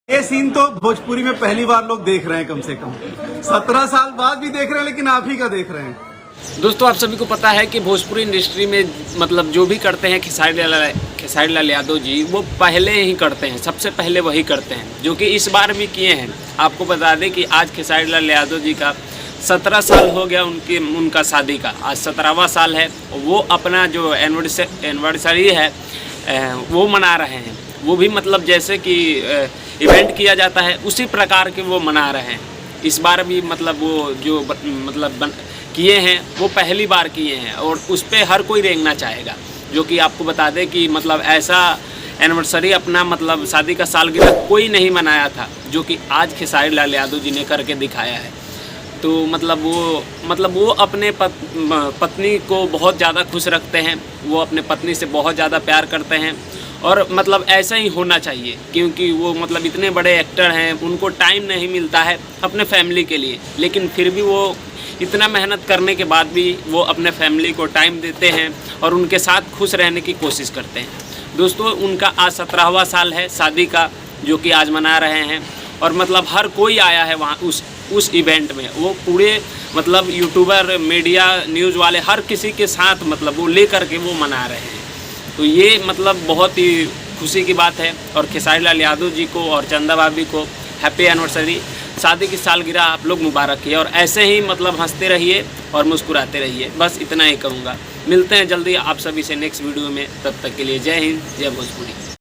ये सीन तो भोजपुरी में पहली बार लोग देख रहे हैं, कम से कम 17 साल बाद भी देख रहे हैं, लेकिन आप ही का देख रहे हैं। दोस्तों, आप सभी को पता है कि भोजपुरी इंडस्ट्री में मतलब जो भी करते हैं खेसारी लाल यादव जी, वो पहले ही करते हैं, सबसे पहले वही करते हैं, जो कि इस बार भी किए हैं। आपको बता दें कि आज खेसारी लाल यादव जी का 17 साल हो गया उनका शादी का, आज 17वां साल है। वो अपना जो एनिवर्सरी है वो मना रहे हैं। वो भी मतलब जैसे कि इवेंट किया जाता है उसी प्रकार के वो मना रहे हैं। इस बार भी मतलब वो जो किए हैं वो पहली बार किए हैं और उस पर हर कोई रेंगना चाहेगा। जो कि आपको बता दें कि मतलब ऐसा एनिवर्सरी अपना मतलब शादी का सालगिरह कोई नहीं मनाया था, जो कि आज खेसारी लाल यादव जी ने करके दिखाया है। तो मतलब वो अपने पत्नी को बहुत ज़्यादा खुश रखते हैं, वो अपने पत्नी से बहुत ज़्यादा प्यार करते हैं और मतलब ऐसा ही होना चाहिए, क्योंकि वो मतलब इतने बड़े एक्टर हैं, उनको टाइम नहीं मिलता है अपने फैमिली के लिए, लेकिन फिर भी वो इतना मेहनत करने के बाद भी वो अपने फैमिली को टाइम देते हैं और उनके साथ खुश रहने की कोशिश करते हैं। दोस्तों, उनका आज 17वां साल है शादी का, जो कि आज मना रहे हैं और मतलब हर कोई आया है वहाँ उस इवेंट में। वो पूरे मतलब यूट्यूबर, मीडिया, न्यूज़ वाले हर किसी के साथ मतलब वो ले करके वो मना रहे हैं। तो ये मतलब बहुत ही खुशी की बात है और खेसारी लाल यादव जी को और चंदा भाभी को हैप्पी एनिवर्सरी, शादी की सालगिरह आप लोग मुबारक किए और ऐसे ही मतलब हंसते रहिए और मुस्कुराते रहिए। बस इतना ही कहूँगा। मिलते हैं जल्दी आप सभी से नेक्स्ट वीडियो में, तब तक के लिए जय हिंद, जय भोजपुरी।